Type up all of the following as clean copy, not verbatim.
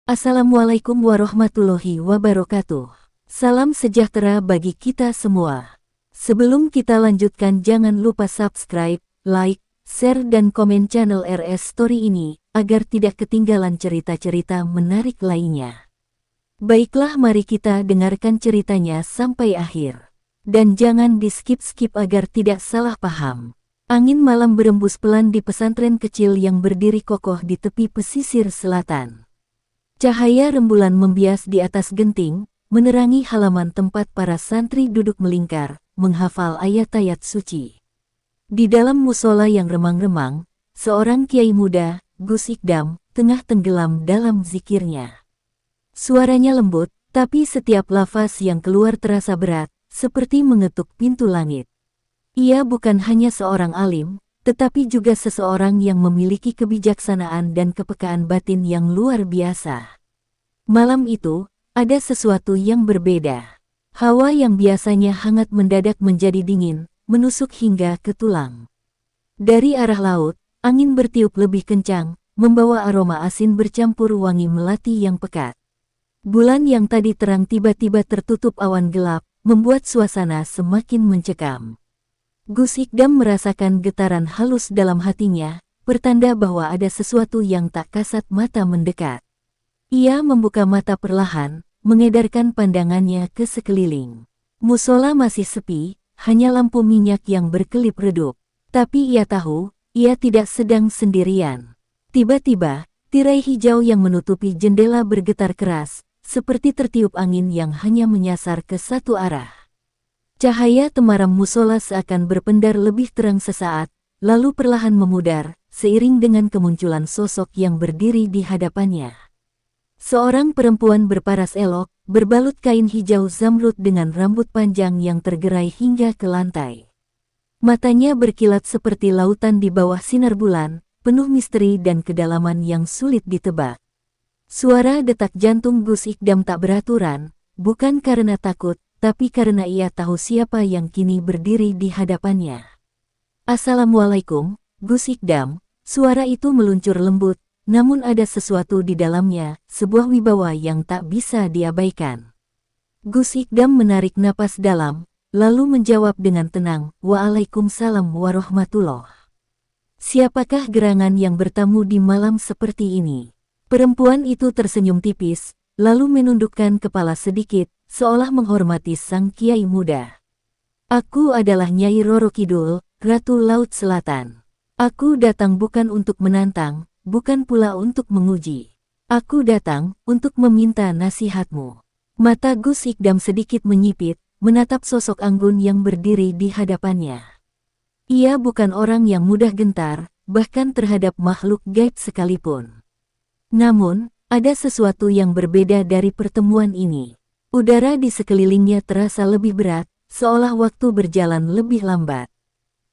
Assalamualaikum warahmatullahi wabarakatuh. Salam sejahtera bagi kita semua. Sebelum kita lanjutkan, jangan lupa subscribe, like, share dan komen channel RS Story ini, agar tidak ketinggalan cerita-cerita menarik lainnya. Baiklah, mari kita dengarkan ceritanya sampai akhir. Dan jangan di-skip-skip agar tidak salah paham. Angin malam berembus pelan di pesantren kecil yang berdiri kokoh di tepi pesisir selatan. Cahaya rembulan membias di atas genting, menerangi halaman tempat para santri duduk melingkar, menghafal ayat-ayat suci. Di dalam musola yang remang-remang, seorang kiai muda, Gus Ikdam, tengah tenggelam dalam zikirnya. Suaranya lembut, tapi setiap lafaz yang keluar terasa berat, seperti mengetuk pintu langit. Ia bukan hanya seorang alim, tetapi juga seseorang yang memiliki kebijaksanaan dan kepekaan batin yang luar biasa. Malam itu, ada sesuatu yang berbeda. Hawa yang biasanya hangat mendadak menjadi dingin, menusuk hingga ke tulang. Dari arah laut, angin bertiup lebih kencang, membawa aroma asin bercampur wangi melati yang pekat. Bulan yang tadi terang tiba-tiba tertutup awan gelap, membuat suasana semakin mencekam. Gus Ikdam merasakan getaran halus dalam hatinya, pertanda bahwa ada sesuatu yang tak kasat mata mendekat. Ia membuka mata perlahan, mengedarkan pandangannya ke sekeliling. Musola masih sepi, hanya lampu minyak yang berkelip redup. Tapi ia tahu, ia tidak sedang sendirian. Tiba-tiba, tirai hijau yang menutupi jendela bergetar keras, seperti tertiup angin yang hanya menyasar ke satu arah. Cahaya temaram musola seakan berpendar lebih terang sesaat, lalu perlahan memudar, seiring dengan kemunculan sosok yang berdiri di hadapannya. Seorang perempuan berparas elok, berbalut kain hijau zamrud dengan rambut panjang yang tergerai hingga ke lantai. Matanya berkilat seperti lautan di bawah sinar bulan, penuh misteri dan kedalaman yang sulit ditebak. Suara detak jantung Gus Ikdam tak beraturan, bukan karena takut, tapi karena ia tahu siapa yang kini berdiri di hadapannya. Assalamualaikum, Gus Ikdam. Suara itu meluncur lembut, namun ada sesuatu di dalamnya, sebuah wibawa yang tak bisa diabaikan. Gus Ikdam menarik napas dalam, lalu menjawab dengan tenang, "Waalaikumsalam warahmatullah." Siapakah gerangan yang bertamu di malam seperti ini? Perempuan itu tersenyum tipis, lalu menundukkan kepala sedikit, seolah menghormati sang kiai muda. "Aku adalah Nyai Roro Kidul, Ratu Laut Selatan. Aku datang bukan untuk menantang, bukan pula untuk menguji. Aku datang untuk meminta nasihatmu." Mata Gus Ikdam sedikit menyipit, menatap sosok anggun yang berdiri di hadapannya. Ia bukan orang yang mudah gentar, bahkan terhadap makhluk gaib sekalipun. Namun, ada sesuatu yang berbeda dari pertemuan ini. Udara di sekelilingnya terasa lebih berat, seolah waktu berjalan lebih lambat.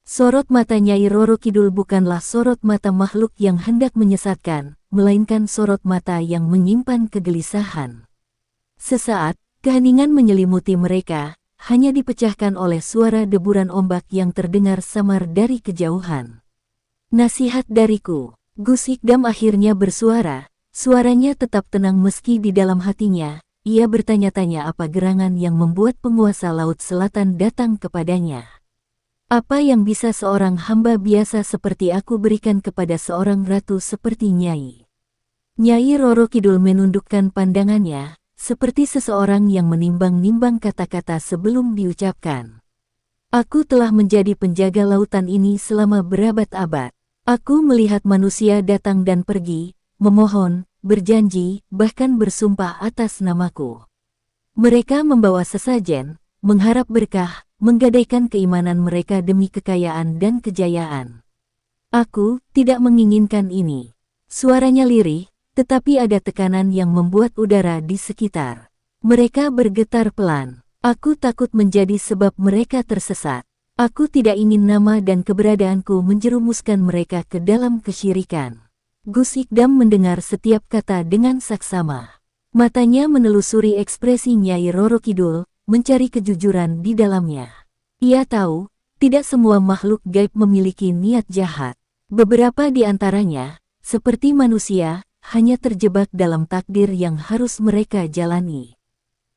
Sorot mata Nyai Roro Kidul bukanlah sorot mata makhluk yang hendak menyesatkan, melainkan sorot mata yang menyimpan kegelisahan. Sesaat, keheningan menyelimuti mereka, hanya dipecahkan oleh suara deburan ombak yang terdengar samar dari kejauhan. "Nasihat dariku." Gus Ikdam akhirnya bersuara, suaranya tetap tenang meski di dalam hatinya. Ia bertanya-tanya apa gerangan yang membuat penguasa Laut Selatan datang kepadanya. Apa yang bisa seorang hamba biasa seperti aku berikan kepada seorang ratu seperti Nyai? Nyai Roro Kidul menundukkan pandangannya, seperti seseorang yang menimbang-nimbang kata-kata sebelum diucapkan. "Aku telah menjadi penjaga lautan ini selama berabad-abad. Aku melihat manusia datang dan pergi, memohon, berjanji, bahkan bersumpah atas namaku. Mereka membawa sesajen, mengharap berkah, menggadaikan keimanan mereka demi kekayaan dan kejayaan. Aku tidak menginginkan ini." Suaranya lirih, tetapi ada tekanan yang membuat udara di sekitar mereka bergetar pelan. "Aku takut menjadi sebab mereka tersesat. Aku tidak ingin nama dan keberadaanku menjerumuskan mereka ke dalam kesyirikan." Gus Ikdam mendengar setiap kata dengan saksama. Matanya menelusuri ekspresi Nyai Roro Kidul, mencari kejujuran di dalamnya. Ia tahu, tidak semua makhluk gaib memiliki niat jahat. Beberapa di antaranya, seperti manusia, hanya terjebak dalam takdir yang harus mereka jalani.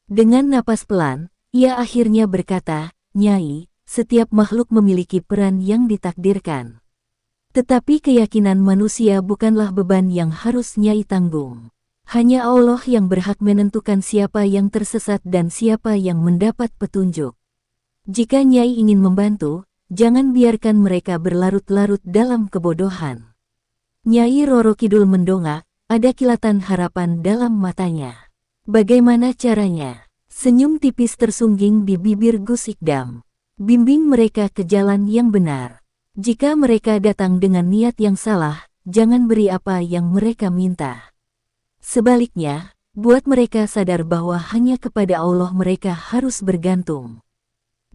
Dengan napas pelan, ia akhirnya berkata, "Nyai, setiap makhluk memiliki peran yang ditakdirkan. Tetapi keyakinan manusia bukanlah beban yang harus Nyai tanggung. Hanya Allah yang berhak menentukan siapa yang tersesat dan siapa yang mendapat petunjuk. Jika Nyai ingin membantu, jangan biarkan mereka berlarut-larut dalam kebodohan." Nyai Roro Kidul mendongak, ada kilatan harapan dalam matanya. Bagaimana caranya? Senyum tipis tersungging di bibir Gus Ikdam. Bimbing mereka ke jalan yang benar. Jika mereka datang dengan niat yang salah, jangan beri apa yang mereka minta. Sebaliknya, buat mereka sadar bahwa hanya kepada Allah mereka harus bergantung.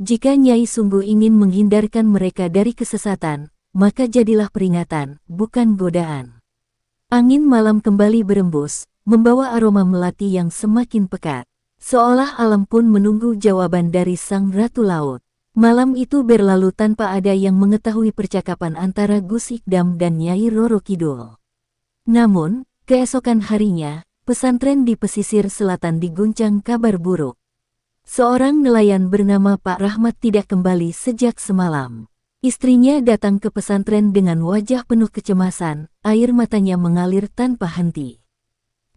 Jika Nyai sungguh ingin menghindarkan mereka dari kesesatan, maka jadilah peringatan, bukan godaan. Angin malam kembali berembus, membawa aroma melati yang semakin pekat. Seolah alam pun menunggu jawaban dari sang Ratu Laut. Malam itu berlalu tanpa ada yang mengetahui percakapan antara Gus Ikdam dan Nyai Roro Kidul. Namun, keesokan harinya, pesantren di pesisir selatan diguncang kabar buruk. Seorang nelayan bernama Pak Rahmat tidak kembali sejak semalam. Istrinya datang ke pesantren dengan wajah penuh kecemasan, air matanya mengalir tanpa henti.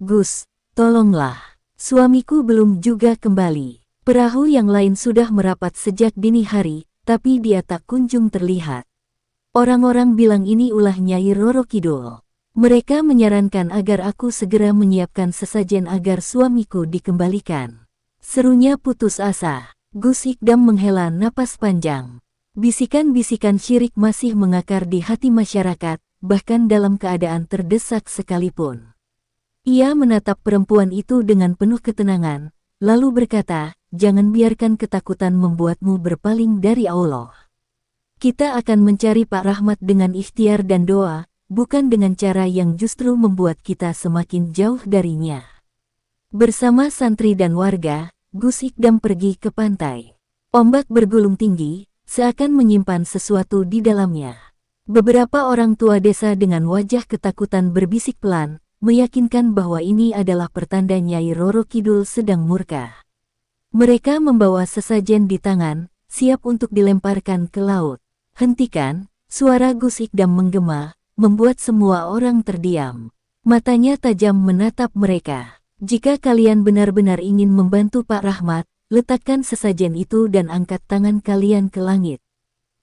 "Gus, tolonglah, suamiku belum juga kembali." Perahu yang lain sudah merapat sejak dini hari, tapi dia tak kunjung terlihat. Orang-orang bilang ini ulah Nyai Roro Kidul. Mereka menyarankan agar aku segera menyiapkan sesajen agar suamiku dikembalikan. Serunya putus asa. Gus Ikdam menghela napas panjang. Bisikan-bisikan syirik masih mengakar di hati masyarakat, bahkan dalam keadaan terdesak sekalipun. Ia menatap perempuan itu dengan penuh ketenangan, lalu berkata, "Jangan biarkan ketakutan membuatmu berpaling dari Allah. Kita akan mencari Pak Rahmat dengan ikhtiar dan doa, bukan dengan cara yang justru membuat kita semakin jauh darinya." Bersama santri dan warga, Gus Ikdam pergi ke pantai. Ombak bergulung tinggi, seakan menyimpan sesuatu di dalamnya. Beberapa orang tua desa dengan wajah ketakutan berbisik pelan, meyakinkan bahwa ini adalah pertanda Nyai Roro Kidul sedang murka. Mereka membawa sesajen di tangan, siap untuk dilemparkan ke laut. "Hentikan!" Suara Gus Ikdam menggema, membuat semua orang terdiam. Matanya tajam menatap mereka. "Jika kalian benar-benar ingin membantu Pak Rahmat, letakkan sesajen itu dan angkat tangan kalian ke langit.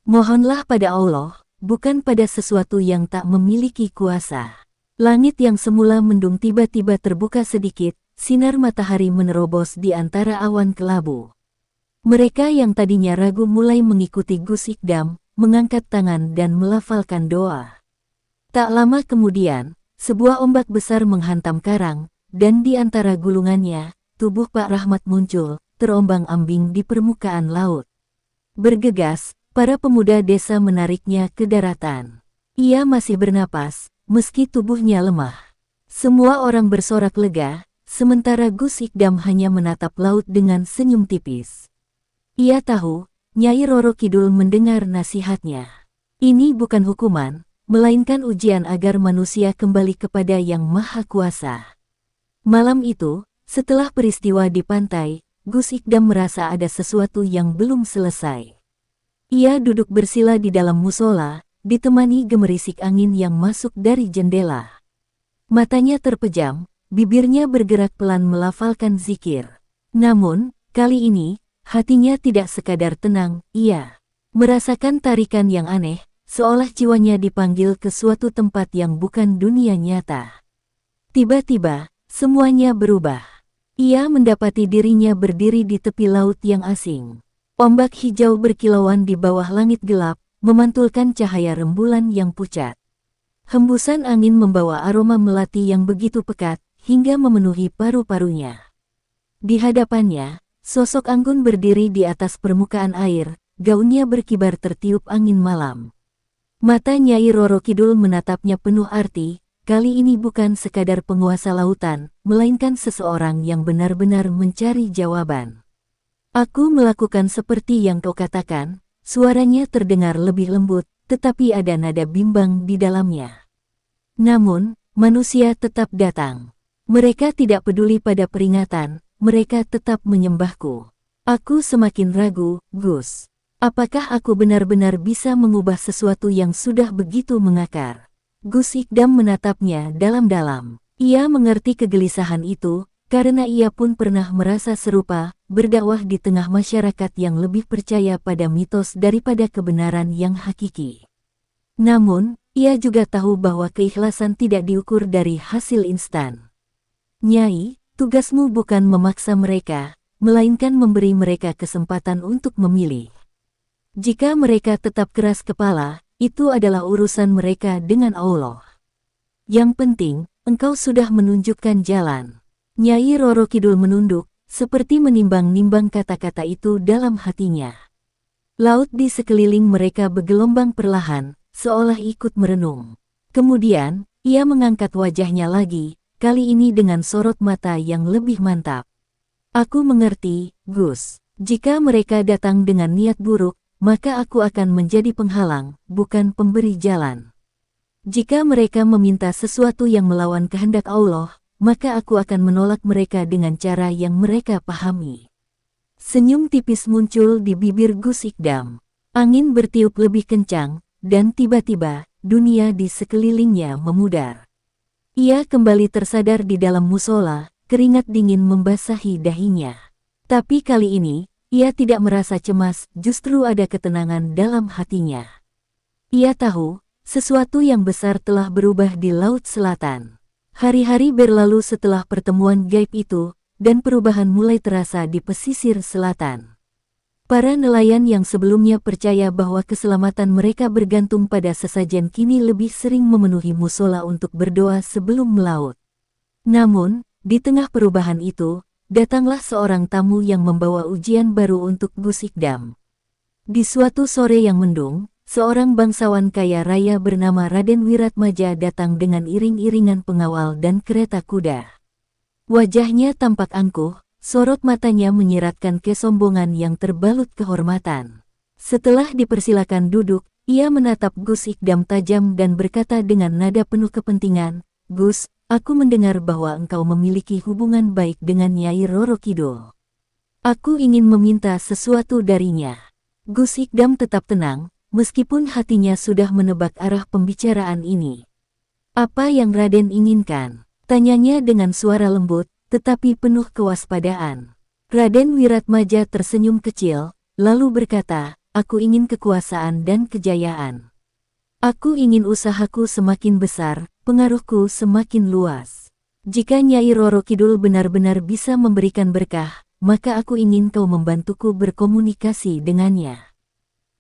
Mohonlah pada Allah, bukan pada sesuatu yang tak memiliki kuasa." Langit yang semula mendung tiba-tiba terbuka sedikit, sinar matahari menerobos di antara awan kelabu. Mereka yang tadinya ragu mulai mengikuti Gus Ikdam, mengangkat tangan dan melafalkan doa. Tak lama kemudian, sebuah ombak besar menghantam karang, dan di antara gulungannya, tubuh Pak Rahmat muncul, terombang-ambing di permukaan laut. Bergegas, para pemuda desa menariknya ke daratan. Ia masih bernapas, meski tubuhnya lemah. Semua orang bersorak lega, sementara Gus Ikdam hanya menatap laut dengan senyum tipis. Ia tahu, Nyai Roro Kidul mendengar nasihatnya. Ini bukan hukuman, melainkan ujian agar manusia kembali kepada Yang Maha Kuasa. Malam itu, setelah peristiwa di pantai, Gus Ikdam merasa ada sesuatu yang belum selesai. Ia duduk bersila di dalam musola, ditemani gemerisik angin yang masuk dari jendela. Matanya terpejam, bibirnya bergerak pelan melafalkan zikir. Namun, kali ini, hatinya tidak sekadar tenang, ia merasakan tarikan yang aneh, seolah jiwanya dipanggil ke suatu tempat yang bukan dunia nyata. Tiba-tiba, semuanya berubah. Ia mendapati dirinya berdiri di tepi laut yang asing. Ombak hijau berkilauan di bawah langit gelap, memantulkan cahaya rembulan yang pucat. Hembusan angin membawa aroma melati yang begitu pekat, hingga memenuhi paru-parunya. Di hadapannya, sosok anggun berdiri di atas permukaan air, gaunnya berkibar tertiup angin malam. Mata Nyai Roro Kidul menatapnya penuh arti. Kali ini bukan sekadar penguasa lautan, melainkan seseorang yang benar-benar mencari jawaban. "Aku melakukan seperti yang kau katakan," suaranya terdengar lebih lembut, tetapi ada nada bimbang di dalamnya. "Namun, manusia tetap datang. Mereka tidak peduli pada peringatan, mereka tetap menyembahku. Aku semakin ragu, Gus. Apakah aku benar-benar bisa mengubah sesuatu yang sudah begitu mengakar? Gus Ikdam menatapnya dalam-dalam. Ia mengerti kegelisahan itu, karena ia pun pernah merasa serupa, berdakwah di tengah masyarakat yang lebih percaya pada mitos daripada kebenaran yang hakiki. Namun, ia juga tahu bahwa keikhlasan tidak diukur dari hasil instan. Nyai, tugasmu bukan memaksa mereka, melainkan memberi mereka kesempatan untuk memilih. Jika mereka tetap keras kepala, itu adalah urusan mereka dengan Allah. Yang penting, engkau sudah menunjukkan jalan. Nyai Roro Kidul menunduk, seperti menimbang-nimbang kata-kata itu dalam hatinya. Laut di sekeliling mereka bergelombang perlahan, seolah ikut merenung. Kemudian, ia mengangkat wajahnya lagi, kali ini dengan sorot mata yang lebih mantap. Aku mengerti, Gus. Jika mereka datang dengan niat buruk, maka aku akan menjadi penghalang, bukan pemberi jalan. Jika mereka meminta sesuatu yang melawan kehendak Allah, maka aku akan menolak mereka dengan cara yang mereka pahami. Senyum tipis muncul di bibir Gus Ikdam. Angin bertiup lebih kencang, dan tiba-tiba, dunia di sekelilingnya memudar. Ia kembali tersadar di dalam musola, keringat dingin membasahi dahinya. Tapi kali ini, ia tidak merasa cemas, justru ada ketenangan dalam hatinya. Ia tahu, sesuatu yang besar telah berubah di Laut Selatan. Hari-hari berlalu setelah pertemuan gaib itu, dan perubahan mulai terasa di pesisir selatan. Para nelayan yang sebelumnya percaya bahwa keselamatan mereka bergantung pada sesajen kini lebih sering memenuhi musola untuk berdoa sebelum melaut. Namun, di tengah perubahan itu, datanglah seorang tamu yang membawa ujian baru untuk Gus Ikdam. Di suatu sore yang mendung, seorang bangsawan kaya raya bernama Raden Wiratmaja datang dengan iring-iringan pengawal dan kereta kuda. Wajahnya tampak angkuh, sorot matanya menyiratkan kesombongan yang terbalut kehormatan. Setelah dipersilakan duduk, ia menatap Gus Ikdam tajam dan berkata dengan nada penuh kepentingan, "Gus, aku mendengar bahwa engkau memiliki hubungan baik dengan Nyai Roro Kidul. Aku ingin meminta sesuatu darinya." Gus Ikdam tetap tenang, meskipun hatinya sudah menebak arah pembicaraan ini. "Apa yang Raden inginkan?" tanyanya dengan suara lembut, tetapi penuh kewaspadaan. Raden Wiratmaja tersenyum kecil, lalu berkata, "Aku ingin kekuasaan dan kejayaan. Aku ingin usahaku semakin besar, pengaruhku semakin luas. Jika Nyai Roro Kidul benar-benar bisa memberikan berkah, maka aku ingin kau membantuku berkomunikasi dengannya.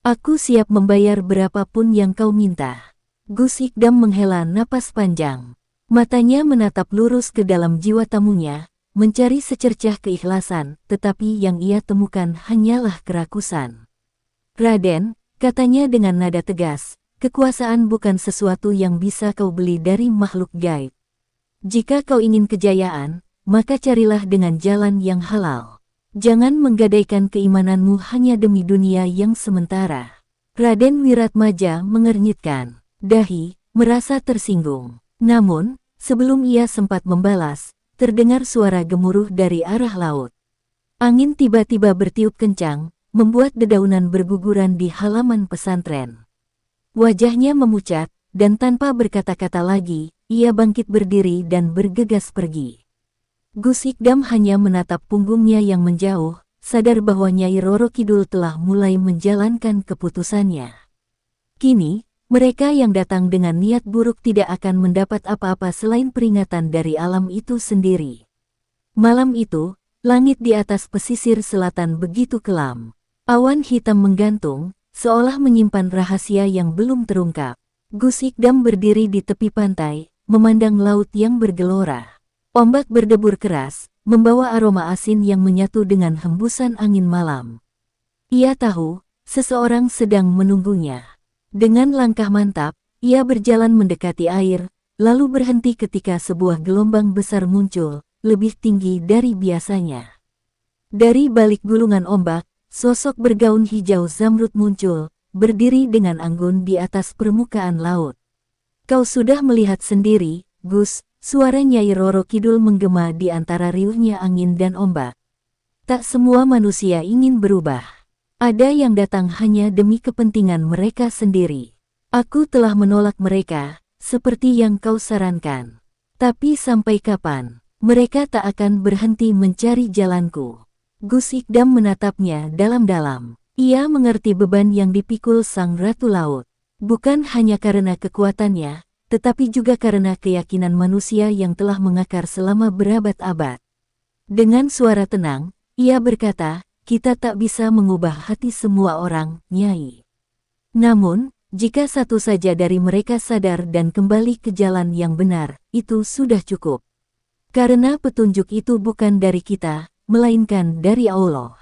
Aku siap membayar berapapun yang kau minta." Gus Ikdam menghela napas panjang. Matanya menatap lurus ke dalam jiwa tamunya, mencari secercah keikhlasan, tetapi yang ia temukan hanyalah kerakusan. "Raden," katanya dengan nada tegas, "kekuasaan bukan sesuatu yang bisa kau beli dari makhluk gaib. Jika kau ingin kejayaan, maka carilah dengan jalan yang halal. Jangan menggadaikan keimananmu hanya demi dunia yang sementara." Raden Wiratmaja mengernyitkan dahi, merasa tersinggung. Namun, sebelum ia sempat membalas, terdengar suara gemuruh dari arah laut. Angin tiba-tiba bertiup kencang, membuat dedaunan berguguran di halaman pesantren. Wajahnya memucat, dan tanpa berkata-kata lagi, ia bangkit berdiri dan bergegas pergi. Gus Ikdam hanya menatap punggungnya yang menjauh, sadar bahwa Nyai Roro Kidul telah mulai menjalankan keputusannya. Kini, mereka yang datang dengan niat buruk tidak akan mendapat apa-apa selain peringatan dari alam itu sendiri. Malam itu, langit di atas pesisir selatan begitu kelam. Awan hitam menggantung, seolah menyimpan rahasia yang belum terungkap. Gus Ikdam berdiri di tepi pantai, memandang laut yang bergelora. Ombak berdebur keras, membawa aroma asin yang menyatu dengan hembusan angin malam. Ia tahu, seseorang sedang menunggunya. Dengan langkah mantap, ia berjalan mendekati air, lalu berhenti ketika sebuah gelombang besar muncul, lebih tinggi dari biasanya. Dari balik gulungan ombak, sosok bergaun hijau zamrud muncul, berdiri dengan anggun di atas permukaan laut. "Kau sudah melihat sendiri," Gus, suara Nyai Roro Kidul menggema di antara riuhnya angin dan ombak. Tak semua manusia ingin berubah. Ada yang datang hanya demi kepentingan mereka sendiri. Aku telah menolak mereka, seperti yang kau sarankan. Tapi sampai kapan? Mereka tak akan berhenti mencari jalanku. Gus Ikdam menatapnya dalam-dalam. Ia mengerti beban yang dipikul sang Ratu Laut. Bukan hanya karena kekuatannya, tetapi juga karena keyakinan manusia yang telah mengakar selama berabad-abad. Dengan suara tenang, ia berkata, kita tak bisa mengubah hati semua orang, Nyai. Namun, jika satu saja dari mereka sadar dan kembali ke jalan yang benar, itu sudah cukup. Karena petunjuk itu bukan dari kita, melainkan dari Allah.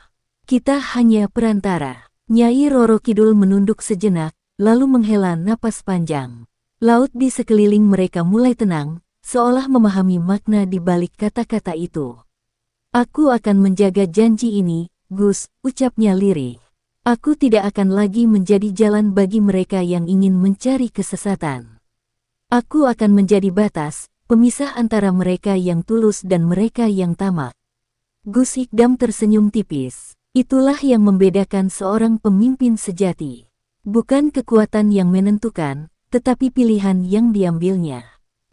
Kita hanya perantara. Nyai Roro Kidul menunduk sejenak, lalu menghela napas panjang. Laut di sekeliling mereka mulai tenang, seolah memahami makna di balik kata-kata itu. Aku akan menjaga janji ini, Gus, ucapnya lirih. Aku tidak akan lagi menjadi jalan bagi mereka yang ingin mencari kesesatan. Aku akan menjadi batas, pemisah antara mereka yang tulus dan mereka yang tamak. Gus Ikdam tersenyum tipis. Itulah yang membedakan seorang pemimpin sejati. Bukan kekuatan yang menentukan, tetapi pilihan yang diambilnya.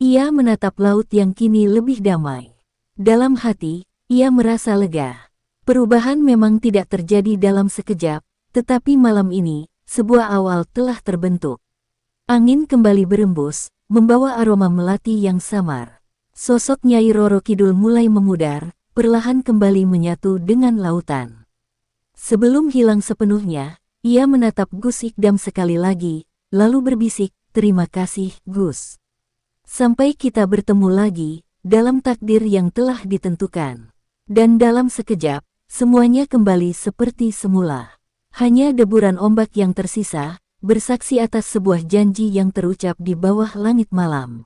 Ia menatap laut yang kini lebih damai. Dalam hati, ia merasa lega. Perubahan memang tidak terjadi dalam sekejap, tetapi malam ini, sebuah awal telah terbentuk. Angin kembali berembus, membawa aroma melati yang samar. Sosok Nyai Roro Kidul mulai memudar, perlahan kembali menyatu dengan lautan. Sebelum hilang sepenuhnya, ia menatap Gus Ikdam sekali lagi, lalu berbisik, terima kasih, Gus. Sampai kita bertemu lagi, dalam takdir yang telah ditentukan. Dan dalam sekejap, semuanya kembali seperti semula. Hanya deburan ombak yang tersisa, bersaksi atas sebuah janji yang terucap di bawah langit malam.